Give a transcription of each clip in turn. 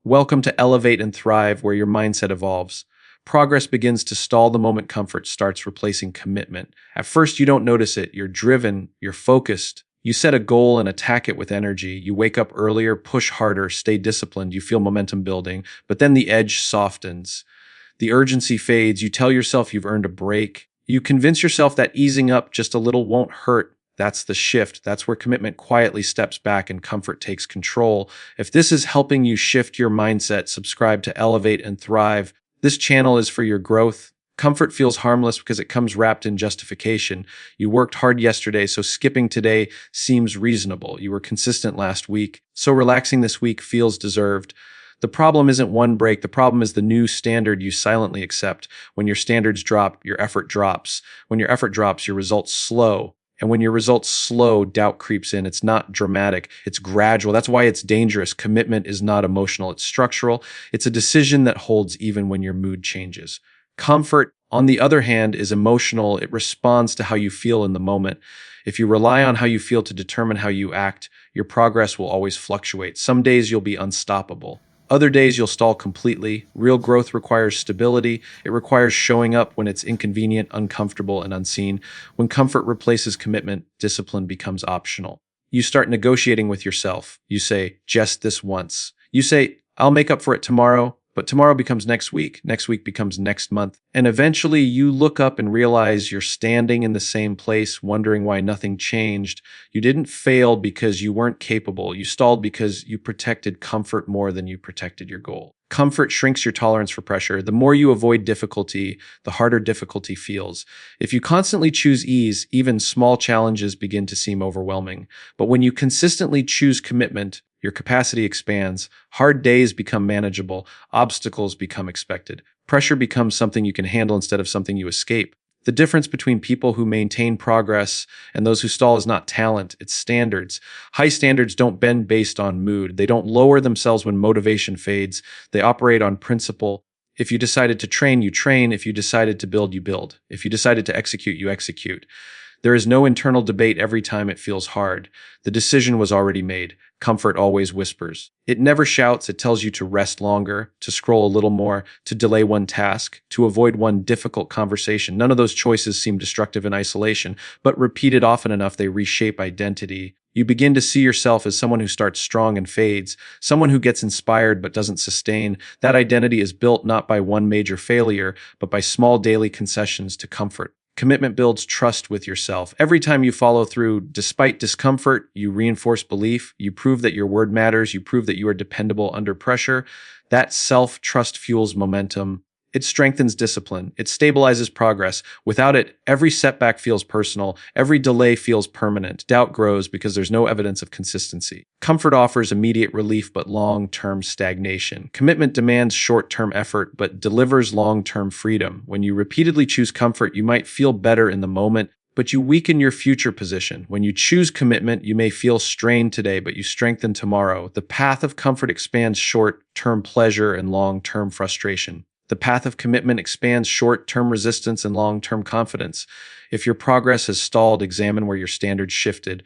Welcome to Elevate and Thrive, where your mindset evolves. Progress begins to stall the moment comfort starts replacing commitment. At first, you don't notice it. You're driven, you're focused. You set a goal and attack it with energy. You wake up earlier, push harder, stay disciplined. You feel momentum building, but then the edge softens. The urgency fades. You tell yourself you've earned a break. You convince yourself that easing up just a little won't hurt. That's the shift. That's where commitment quietly steps back and comfort takes control. If this is helping you shift your mindset, subscribe to Elevate and Thrive. This channel is for your growth. Comfort feels harmless because it comes wrapped in justification. You worked hard yesterday, so skipping today seems reasonable. You were consistent last week, so relaxing this week feels deserved. The problem isn't one break. The problem is the new standard you silently accept. When your standards drop, your effort drops. When your effort drops, your results slow. And when your results slow, doubt creeps in. It's not dramatic. It's gradual. That's why it's dangerous. Commitment is not emotional. It's structural. It's a decision that holds even when your mood changes. Comfort, on the other hand, is emotional. It responds to how you feel in the moment. If you rely on how you feel to determine how you act, your progress will always fluctuate. Some days you'll be unstoppable. Other days you'll stall completely. Real growth requires stability. It requires showing up when it's inconvenient, uncomfortable, and unseen. When comfort replaces commitment, discipline becomes optional. You start negotiating with yourself. You say, just this once. You say, I'll make up for it tomorrow, but tomorrow becomes next week. Next week becomes next month. And eventually you look up and realize you're standing in the same place, wondering why nothing changed. You didn't fail because you weren't capable. You stalled because you protected comfort more than you protected your goal. Comfort shrinks your tolerance for pressure. The more you avoid difficulty, the harder difficulty feels. If you constantly choose ease, even small challenges begin to seem overwhelming. But when you consistently choose commitment, your capacity expands, hard days become manageable, obstacles become expected. Pressure becomes something you can handle instead of something you escape. The difference between people who maintain progress and those who stall is not talent, it's standards. High standards don't bend based on mood. They don't lower themselves when motivation fades. They operate on principle. If you decided to train, you train. If you decided to build, you build. If you decided to execute, you execute. There is no internal debate every time it feels hard. The decision was already made. Comfort always whispers. It never shouts. It tells you to rest longer, to scroll a little more, to delay one task, to avoid one difficult conversation. None of those choices seem destructive in isolation, but repeated often enough, they reshape identity. You begin to see yourself as someone who starts strong and fades, someone who gets inspired but doesn't sustain. That identity is built not by one major failure, but by small daily concessions to comfort. Commitment builds trust with yourself. Every time you follow through, despite discomfort, you reinforce belief. You prove that your word matters. You prove that you are dependable under pressure. That self-trust fuels momentum. It strengthens discipline. It stabilizes progress. Without it, every setback feels personal. Every delay feels permanent. Doubt grows because there's no evidence of consistency. Comfort offers immediate relief but long-term stagnation. Commitment demands short-term effort but delivers long-term freedom. When you repeatedly choose comfort, you might feel better in the moment, but you weaken your future position. When you choose commitment, you may feel strained today, but you strengthen tomorrow. The path of comfort expands short-term pleasure and long-term frustration. The path of commitment expands short-term resistance and long-term confidence. If your progress has stalled, examine where your standards shifted.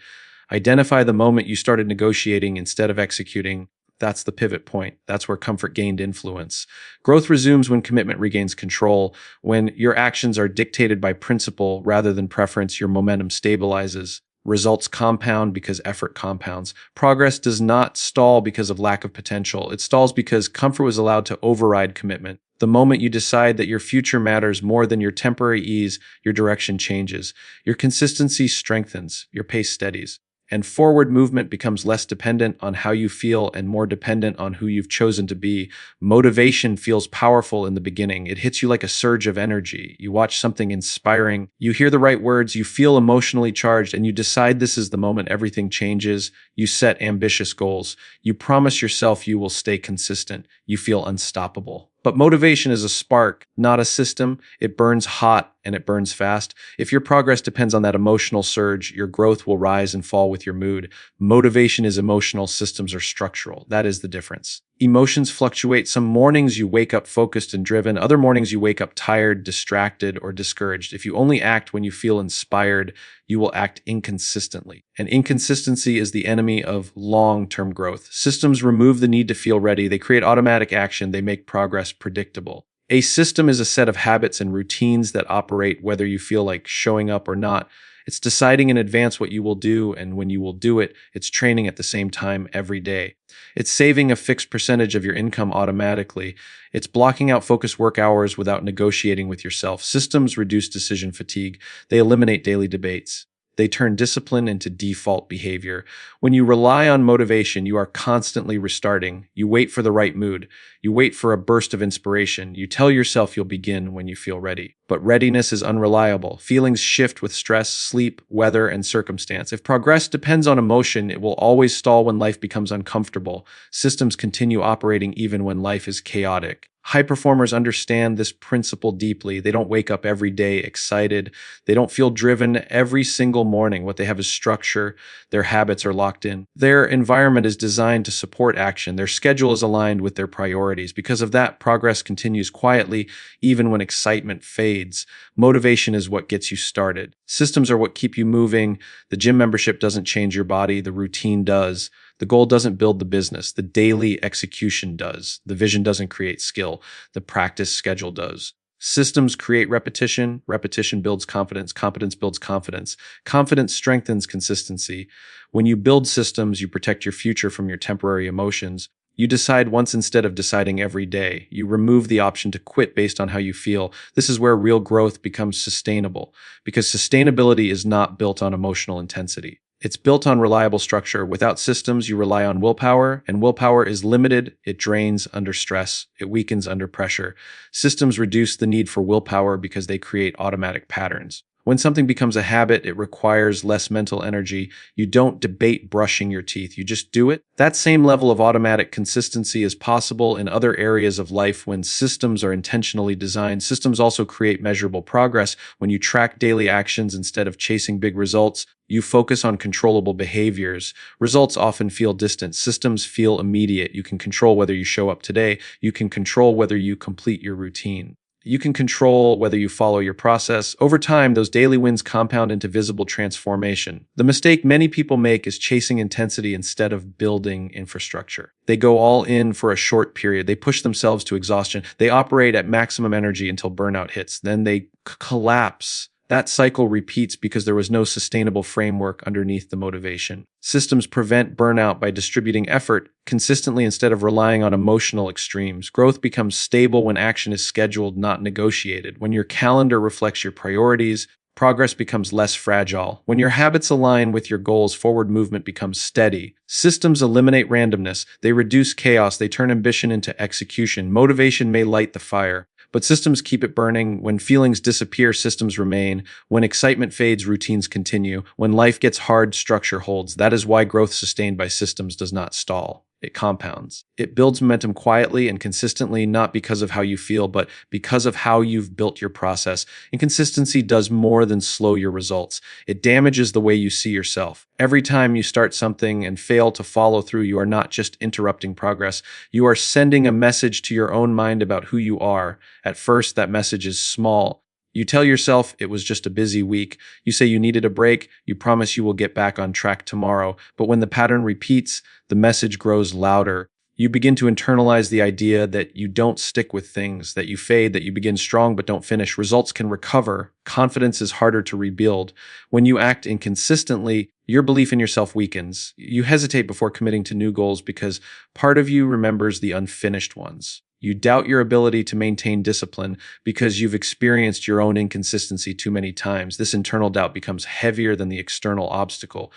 Identify the moment you started negotiating instead of executing. That's the pivot point. That's where comfort gained influence. Growth resumes when commitment regains control. When your actions are dictated by principle rather than preference, your momentum stabilizes. Results compound because effort compounds. Progress does not stall because of lack of potential. It stalls because comfort was allowed to override commitment. The moment you decide that your future matters more than your temporary ease, your direction changes. Your consistency strengthens. Your pace steadies. And forward movement becomes less dependent on how you feel and more dependent on who you've chosen to be. Motivation feels powerful in the beginning. It hits you like a surge of energy. You watch something inspiring, you hear the right words, you feel emotionally charged, and you decide this is the moment everything changes. You set ambitious goals. You promise yourself you will stay consistent. You feel unstoppable. But motivation is a spark, not a system. It burns hot and it burns fast. If your progress depends on that emotional surge, your growth will rise and fall with your mood. Motivation is emotional, systems are structural. That is the difference. Emotions fluctuate. Some mornings you wake up focused and driven. Other mornings you wake up tired, distracted, or discouraged. If you only act when you feel inspired, you will act inconsistently. And inconsistency is the enemy of long-term growth. Systems remove the need to feel ready. They create automatic action. They make progress predictable. A system is a set of habits and routines that operate whether you feel like showing up or not. It's deciding in advance what you will do, and when you will do it, it's training at the same time every day. It's saving a fixed percentage of your income automatically. It's blocking out focused work hours without negotiating with yourself. Systems reduce decision fatigue. They eliminate daily debates. They turn discipline into default behavior. When you rely on motivation, you are constantly restarting. You wait for the right mood. You wait for a burst of inspiration. You tell yourself you'll begin when you feel ready. But readiness is unreliable. Feelings shift with stress, sleep, weather, and circumstance. If progress depends on emotion, it will always stall when life becomes uncomfortable. Systems continue operating even when life is chaotic. High performers understand this principle deeply. They don't wake up every day excited. They don't feel driven every single morning. What they have is structure. Their habits are locked in. Their environment is designed to support action. Their schedule is aligned with their priorities. Because of that, progress continues quietly, even when excitement fades. Motivation is what gets you started. Systems are what keep you moving. The gym membership doesn't change your body. The routine does. The goal doesn't build the business. The daily execution does. The vision doesn't create skill. The practice schedule does. Systems create repetition. Repetition builds confidence. Confidence builds confidence. Confidence strengthens consistency. When you build systems, you protect your future from your temporary emotions. You decide once instead of deciding every day. You remove the option to quit based on how you feel. This is where real growth becomes sustainable, because sustainability is not built on emotional intensity. It's built on reliable structure. Without systems, you rely on willpower, and willpower is limited. It drains under stress. It weakens under pressure. Systems reduce the need for willpower because they create automatic patterns. When something becomes a habit, it requires less mental energy. You don't debate brushing your teeth. You just do it. That same level of automatic consistency is possible in other areas of life when systems are intentionally designed. Systems also create measurable progress. When you track daily actions instead of chasing big results, you focus on controllable behaviors. Results often feel distant. Systems feel immediate. You can control whether you show up today. You can control whether you complete your routine. You can control whether you follow your process. Over time, those daily wins compound into visible transformation. The mistake many people make is chasing intensity instead of building infrastructure. They go all in for a short period. They push themselves to exhaustion. They operate at maximum energy until burnout hits. Then they collapse. That cycle repeats because there was no sustainable framework underneath the motivation. Systems prevent burnout by distributing effort consistently instead of relying on emotional extremes. Growth becomes stable when action is scheduled, not negotiated. When your calendar reflects your priorities, progress becomes less fragile. When your habits align with your goals, forward movement becomes steady. Systems eliminate randomness. They reduce chaos. They turn ambition into execution. Motivation may light the fire, but systems keep it burning. When feelings disappear, systems remain. When excitement fades, routines continue. When life gets hard, structure holds. That is why growth sustained by systems does not stall. It compounds. It builds momentum quietly and consistently, not because of how you feel, but because of how you've built your process. Inconsistency does more than slow your results. It damages the way you see yourself. Every time you start something and fail to follow through, you are not just interrupting progress. You are sending a message to your own mind about who you are. At first, that message is small. You tell yourself it was just a busy week. You say you needed a break. You promise you will get back on track tomorrow. But when the pattern repeats, the message grows louder. You begin to internalize the idea that you don't stick with things, that you fade, that you begin strong but don't finish. Results can recover. Confidence is harder to rebuild. When you act inconsistently, your belief in yourself weakens. You hesitate before committing to new goals because part of you remembers the unfinished ones. You doubt your ability to maintain discipline because you've experienced your own inconsistency too many times. This internal doubt becomes heavier than the external obstacle.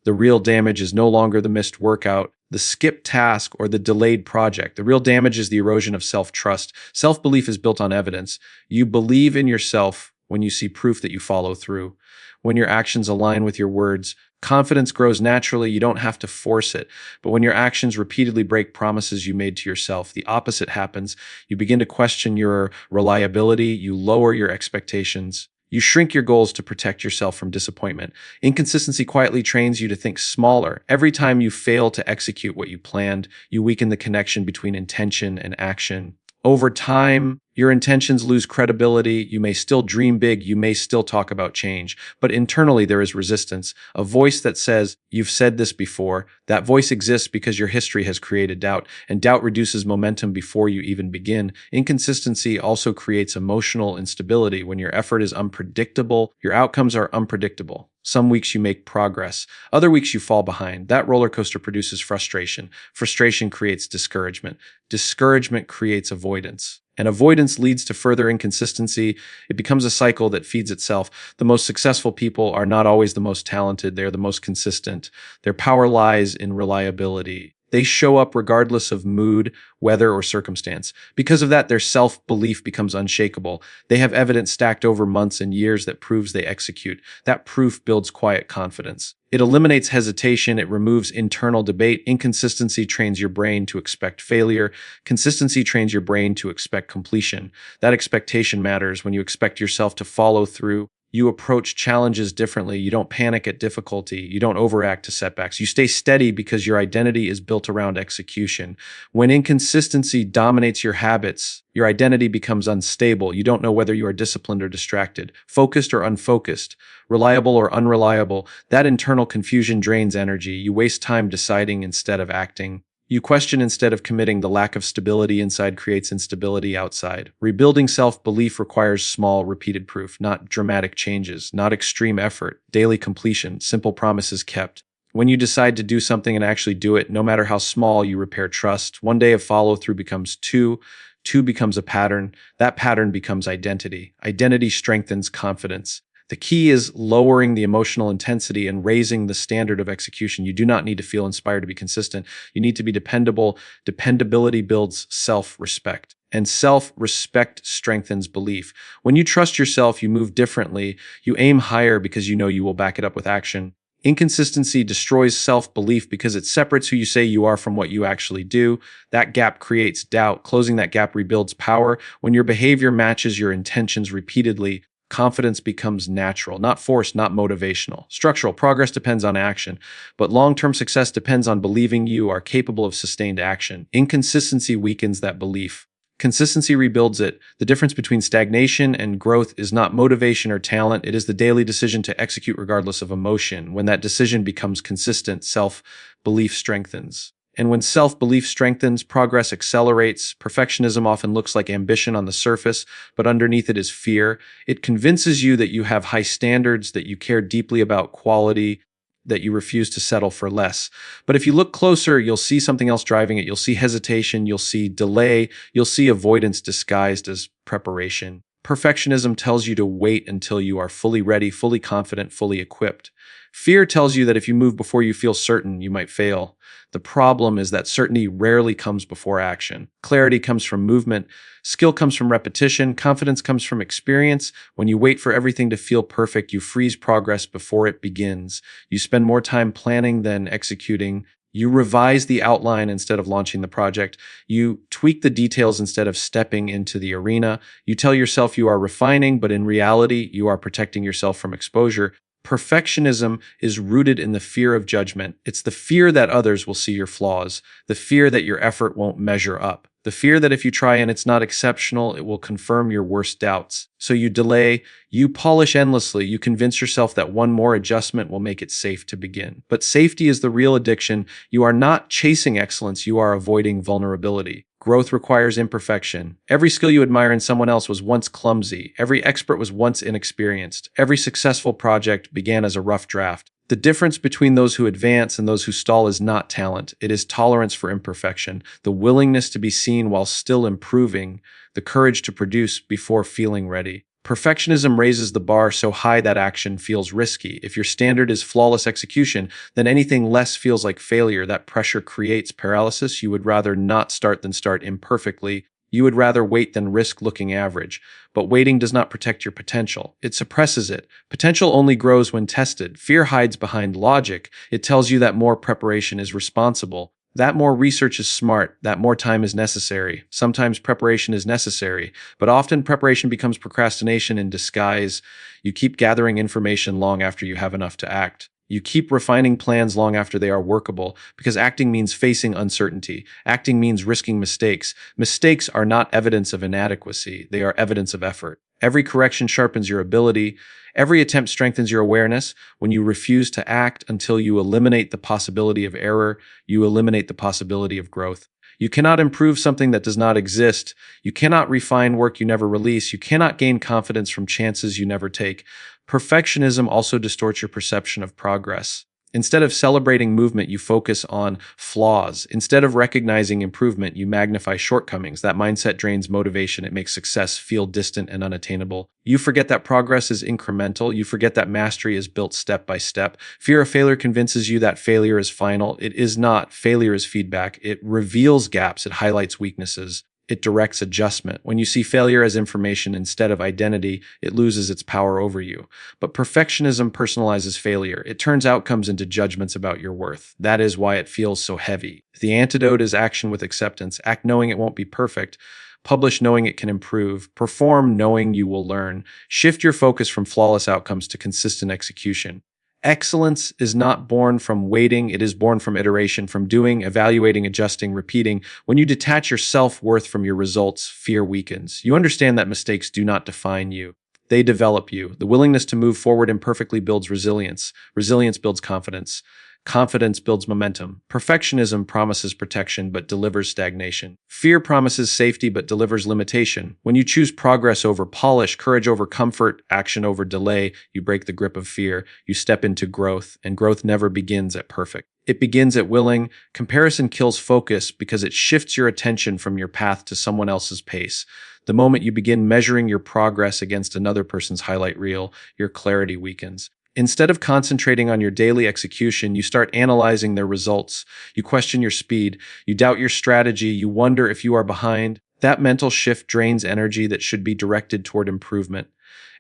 The real damage is no longer the missed workout, the skipped task, or the delayed project. The real damage is the erosion of self-trust. Self-belief is built on evidence. You believe in yourself when you see proof that you follow through. When your actions align with your words, confidence grows naturally. You don't have to force it. But when your actions repeatedly break promises you made to yourself, the opposite happens. You begin to question your reliability. You lower your expectations. You shrink your goals to protect yourself from disappointment. Inconsistency quietly trains you to think smaller. Every time you fail to execute what you planned, you weaken the connection between intention and action. Over time, your intentions lose credibility. You may still dream big. You may still talk about change, but internally there is resistance, a voice that says, "You've said this before." That voice exists because your history has created doubt, and doubt reduces momentum before you even begin. Inconsistency also creates emotional instability. When your effort is unpredictable, your outcomes are unpredictable. Some weeks you make progress. Other weeks you fall behind. That roller coaster produces frustration. Frustration creates discouragement. Discouragement creates avoidance. And avoidance leads to further inconsistency. It becomes a cycle that feeds itself. The most successful people are not always the most talented. They're the most consistent. Their power lies in reliability. They show up regardless of mood, weather, or circumstance. Because of that, their self-belief becomes unshakable. They have evidence stacked over months and years that proves they execute. That proof builds quiet confidence. It eliminates hesitation. It removes internal debate. Inconsistency trains your brain to expect failure. Consistency trains your brain to expect completion. That expectation matters. When you expect yourself to follow through, you approach challenges differently. You don't panic at difficulty. You don't overact to setbacks. You stay steady because your identity is built around execution. When inconsistency dominates your habits, your identity becomes unstable. You don't know whether you are disciplined or distracted, focused or unfocused, reliable or unreliable. That internal confusion drains energy. You waste time deciding instead of acting. You question instead of committing. The lack of stability inside creates instability outside. Rebuilding self-belief requires small, repeated proof, not dramatic changes, not extreme effort, daily completion, simple promises kept. When you decide to do something and actually do it, no matter how small, you repair trust. One day of follow-through becomes two. Two becomes a pattern. That pattern becomes identity. Identity strengthens confidence. The key is lowering the emotional intensity and raising the standard of execution. You do not need to feel inspired to be consistent. You need to be dependable. Dependability builds self-respect, and self-respect strengthens belief. When you trust yourself, you move differently. You aim higher because you know you will back it up with action. Inconsistency destroys self-belief because it separates who you say you are from what you actually do. That gap creates doubt. Closing that gap rebuilds power. When your behavior matches your intentions repeatedly, confidence becomes natural, not forced, not motivational. Structural progress depends on action, but long-term success depends on believing you are capable of sustained action. Inconsistency weakens that belief. Consistency rebuilds it. The difference between stagnation and growth is not motivation or talent. It is the daily decision to execute regardless of emotion. When that decision becomes consistent, self-belief strengthens. And when self-belief strengthens, progress accelerates. Perfectionism often looks like ambition on the surface, but underneath it is fear. It convinces you that you have high standards, that you care deeply about quality, that you refuse to settle for less. But if you look closer, you'll see something else driving it. You'll see hesitation, you'll see delay, you'll see avoidance disguised as preparation. Perfectionism tells you to wait until you are fully ready, fully confident, fully equipped. Fear tells you that if you move before you feel certain, you might fail. The problem is that certainty rarely comes before action. Clarity comes from movement. Skill comes from repetition. Confidence comes from experience. When you wait for everything to feel perfect, you freeze progress before it begins. You spend more time planning than executing. You revise the outline instead of launching the project. You tweak the details instead of stepping into the arena. You tell yourself you are refining, but in reality, you are protecting yourself from exposure. Perfectionism is rooted in the fear of judgment. It's the fear that others will see your flaws, the fear that your effort won't measure up, the fear that if you try and it's not exceptional, it will confirm your worst doubts. So you delay, you polish endlessly, you convince yourself that one more adjustment will make it safe to begin. But safety is the real addiction. You are not chasing excellence, you are avoiding vulnerability. Growth requires imperfection. Every skill you admire in someone else was once clumsy. Every expert was once inexperienced. Every successful project began as a rough draft. The difference between those who advance and those who stall is not talent. It is tolerance for imperfection, the willingness to be seen while still improving, the courage to produce before feeling ready. Perfectionism raises the bar so high that action feels risky. If your standard is flawless execution, then anything less feels like failure. That pressure creates paralysis. You would rather not start than start imperfectly. You would rather wait than risk looking average. But waiting does not protect your potential. It suppresses it. Potential only grows when tested. Fear hides behind logic. It tells you that more preparation is responsible. That more research is smart, that more time is necessary. Sometimes preparation is necessary, but often preparation becomes procrastination in disguise. You keep gathering information long after you have enough to act. You keep refining plans long after they are workable, because acting means facing uncertainty. Acting means risking mistakes. Mistakes are not evidence of inadequacy, they are evidence of effort. Every correction sharpens your ability. Every attempt strengthens your awareness. When you refuse to act until you eliminate the possibility of error, you eliminate the possibility of growth. You cannot improve something that does not exist. You cannot refine work you never release. You cannot gain confidence from chances you never take. Perfectionism also distorts your perception of progress. Instead of celebrating movement, you focus on flaws. Instead of recognizing improvement, you magnify shortcomings. That mindset drains motivation. It makes success feel distant and unattainable. You forget that progress is incremental. You forget that mastery is built step by step. Fear of failure convinces you that failure is final. It is not. Failure is feedback. It reveals gaps. It highlights weaknesses. It directs adjustment. When you see failure as information instead of identity, it loses its power over you. But perfectionism personalizes failure. It turns outcomes into judgments about your worth. That is why it feels so heavy. The antidote is action with acceptance. Act knowing it won't be perfect. Publish knowing it can improve. Perform knowing you will learn. Shift your focus from flawless outcomes to consistent execution. Excellence is not born from waiting, it is born from iteration, from doing, evaluating, adjusting, repeating. When you detach your self-worth from your results, fear weakens. You understand that mistakes do not define you. They develop you. The willingness to move forward imperfectly builds resilience. Resilience builds confidence. Confidence builds momentum. Perfectionism promises protection but delivers stagnation. Fear promises safety but delivers limitation. When you choose progress over polish, courage over comfort, action over delay, you break the grip of fear. You step into growth, and growth never begins at perfect. It begins at willing. Comparison kills focus because it shifts your attention from your path to someone else's pace. The moment you begin measuring your progress against another person's highlight reel, your clarity weakens. Instead of concentrating on your daily execution, you start analyzing their results. You question your speed. You doubt your strategy. You wonder if you are behind. That mental shift drains energy that should be directed toward improvement.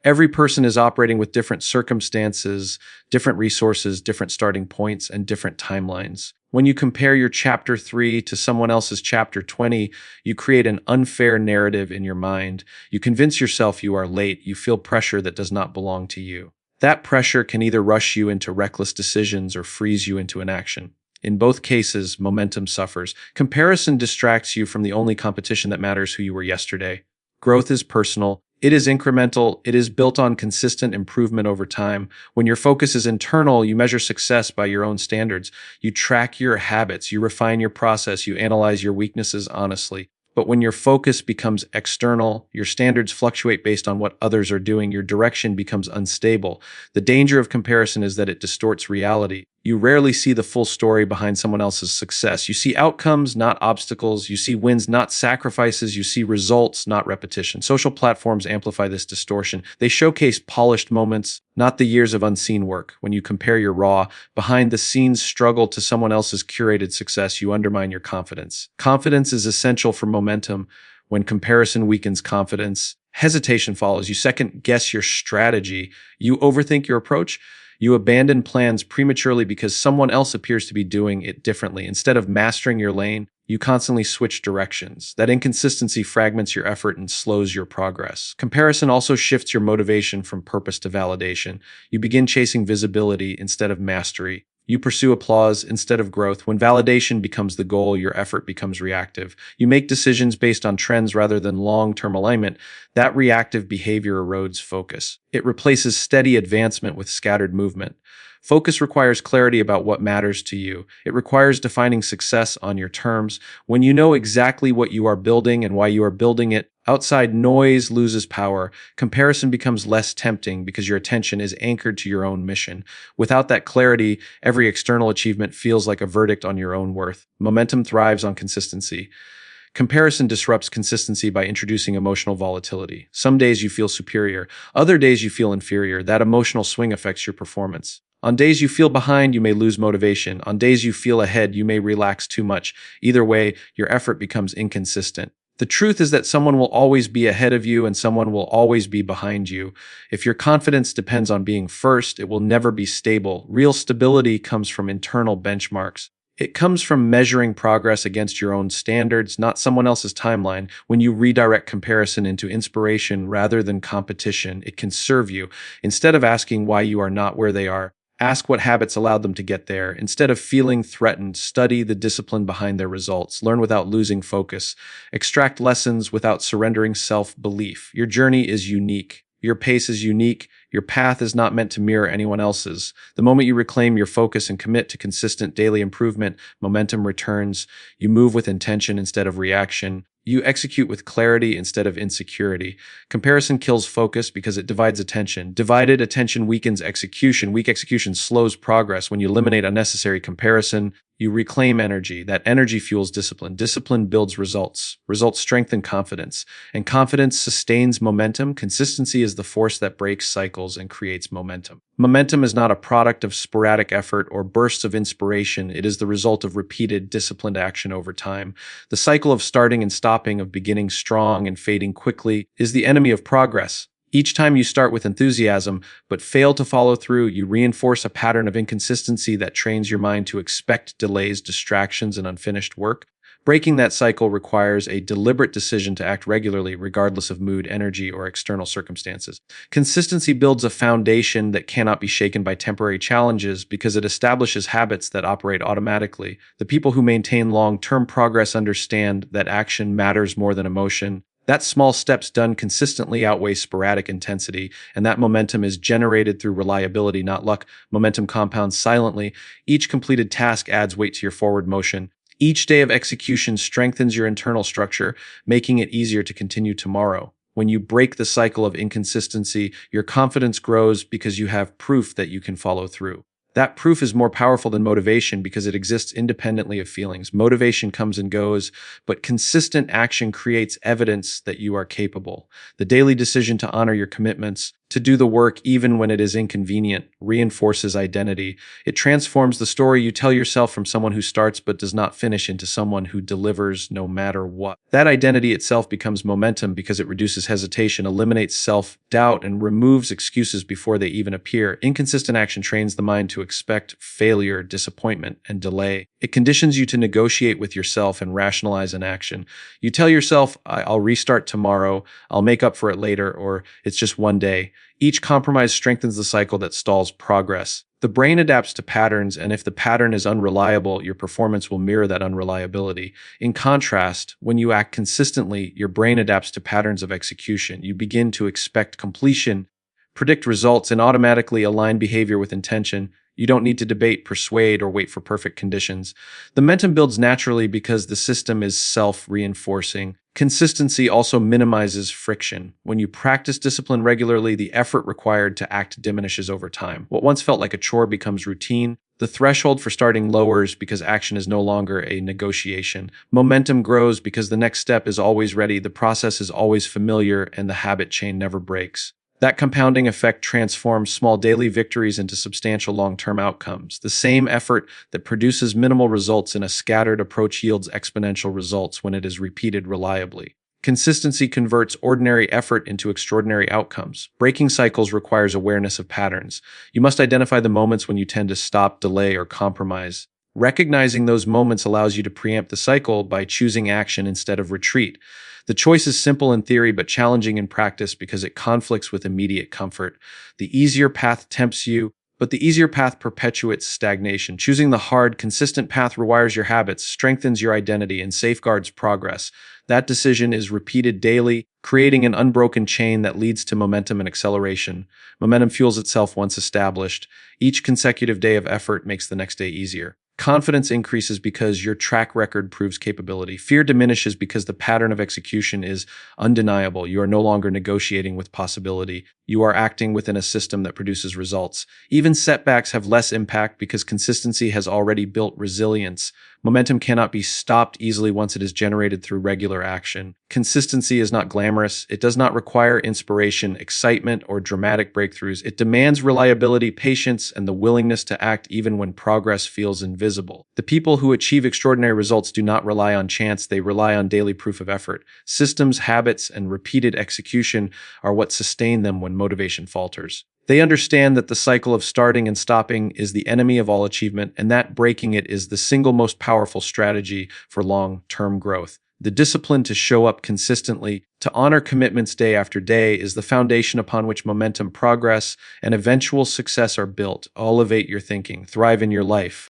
Every person is operating with different circumstances, different resources, different starting points, and different timelines. When you compare your chapter 3 to someone else's chapter 20, you create an unfair narrative in your mind. You convince yourself you are late. You feel pressure that does not belong to you. That pressure can either rush you into reckless decisions or freeze you into inaction. In both cases, momentum suffers. Comparison distracts you from the only competition that matters, who you were yesterday. Growth is personal. It is incremental. It is built on consistent improvement over time. When your focus is internal, you measure success by your own standards. You track your habits. You refine your process. You analyze your weaknesses honestly. But when your focus becomes external, your standards fluctuate based on what others are doing, your direction becomes unstable. The danger of comparison is that it distorts reality. You rarely see the full story behind someone else's success. You see outcomes, not obstacles. You see wins, not sacrifices. You see results, not repetition. Social platforms amplify this distortion. They showcase polished moments, not the years of unseen work. When you compare your raw, behind-the-scenes struggle to someone else's curated success, you undermine your confidence. Confidence is essential for momentum. When comparison weakens confidence, hesitation follows. You second-guess your strategy. You overthink your approach. You abandon plans prematurely because someone else appears to be doing it differently. Instead of mastering your lane, you constantly switch directions. That inconsistency fragments your effort and slows your progress. Comparison also shifts your motivation from purpose to validation. You begin chasing visibility instead of mastery. You pursue applause instead of growth. When validation becomes the goal, your effort becomes reactive. You make decisions based on trends rather than long-term alignment. That reactive behavior erodes focus. It replaces steady advancement with scattered movement. Focus requires clarity about what matters to you. It requires defining success on your terms. When you know exactly what you are building and why you are building it, outside noise loses power. Comparison becomes less tempting because your attention is anchored to your own mission. Without that clarity, every external achievement feels like a verdict on your own worth. Momentum thrives on consistency. Comparison disrupts consistency by introducing emotional volatility. Some days you feel superior. Other days you feel inferior. That emotional swing affects your performance. On days you feel behind, you may lose motivation. On days you feel ahead, you may relax too much. Either way, your effort becomes inconsistent. The truth is that someone will always be ahead of you and someone will always be behind you. If your confidence depends on being first, it will never be stable. Real stability comes from internal benchmarks. It comes from measuring progress against your own standards, not someone else's timeline. When you redirect comparison into inspiration rather than competition, it can serve you. Instead of asking why you are not where they are, ask what habits allowed them to get there. Instead of feeling threatened, study the discipline behind their results. Learn without losing focus. Extract lessons without surrendering self-belief. Your journey is unique. Your pace is unique. Your path is not meant to mirror anyone else's. The moment you reclaim your focus and commit to consistent daily improvement, momentum returns. You move with intention instead of reaction. You execute with clarity instead of insecurity. Comparison kills focus because it divides attention. Divided attention weakens execution. Weak execution slows progress. When you eliminate unnecessary comparison, you reclaim energy. That energy fuels discipline. Discipline builds results. Results strengthen confidence. And confidence sustains momentum. Consistency is the force that breaks cycles and creates momentum. Momentum is not a product of sporadic effort or bursts of inspiration. It is the result of repeated, disciplined action over time. The cycle of starting and stopping, of beginning strong and fading quickly, is the enemy of progress. Each time you start with enthusiasm, but fail to follow through, you reinforce a pattern of inconsistency that trains your mind to expect delays, distractions, and unfinished work. Breaking that cycle requires a deliberate decision to act regularly, regardless of mood, energy, or external circumstances. Consistency builds a foundation that cannot be shaken by temporary challenges because it establishes habits that operate automatically. The people who maintain long-term progress understand that action matters more than emotion, that small steps done consistently outweigh sporadic intensity, and that momentum is generated through reliability, not luck. Momentum compounds silently. Each completed task adds weight to your forward motion. Each day of execution strengthens your internal structure, making it easier to continue tomorrow. When you break the cycle of inconsistency, your confidence grows because you have proof that you can follow through. That proof is more powerful than motivation because it exists independently of feelings. Motivation comes and goes, but consistent action creates evidence that you are capable. The daily decision to honor your commitments, to do the work even when it is inconvenient, reinforces identity. It transforms the story you tell yourself from someone who starts but does not finish into someone who delivers no matter what. That identity itself becomes momentum because it reduces hesitation, eliminates self-doubt, and removes excuses before they even appear. Inconsistent action trains the mind to expect failure, disappointment, and delay. It conditions you to negotiate with yourself and rationalize inaction. You tell yourself, I'll restart tomorrow, I'll make up for it later, or it's just one day. Each compromise strengthens the cycle that stalls progress. The brain adapts to patterns, and if the pattern is unreliable, your performance will mirror that unreliability. In contrast, when you act consistently, your brain adapts to patterns of execution. You begin to expect completion, predict results, and automatically align behavior with intention. You don't need to debate, persuade, or wait for perfect conditions. The momentum builds naturally because the system is self-reinforcing. Consistency also minimizes friction. When you practice discipline regularly, the effort required to act diminishes over time. What once felt like a chore becomes routine. The threshold for starting lowers because action is no longer a negotiation. Momentum grows because the next step is always ready, the process is always familiar, and the habit chain never breaks. That compounding effect transforms small daily victories into substantial long-term outcomes. The same effort that produces minimal results in a scattered approach yields exponential results when it is repeated reliably. Consistency converts ordinary effort into extraordinary outcomes. Breaking cycles requires awareness of patterns. You must identify the moments when you tend to stop, delay, or compromise. Recognizing those moments allows you to preempt the cycle by choosing action instead of retreat. The choice is simple in theory but challenging in practice because it conflicts with immediate comfort. The easier path tempts you, but the easier path perpetuates stagnation. Choosing the hard, consistent path rewires your habits, strengthens your identity, and safeguards progress. That decision is repeated daily, creating an unbroken chain that leads to momentum and acceleration. Momentum fuels itself once established. Each consecutive day of effort makes the next day easier. Confidence increases because your track record proves capability. Fear diminishes because the pattern of execution is undeniable. You are no longer negotiating with possibility. You are acting within a system that produces results. Even setbacks have less impact because consistency has already built resilience. Momentum cannot be stopped easily once it is generated through regular action. Consistency is not glamorous. It does not require inspiration, excitement, or dramatic breakthroughs. It demands reliability, patience, and the willingness to act even when progress feels invisible. The people who achieve extraordinary results do not rely on chance. They rely on daily proof of effort. Systems, habits, and repeated execution are what sustain them when when motivation falters. They understand that the cycle of starting and stopping is the enemy of all achievement, and that breaking it is the single most powerful strategy for long-term growth. The discipline to show up consistently, to honor commitments day after day, is the foundation upon which momentum, progress, and eventual success are built. Elevate your thinking, thrive in your life.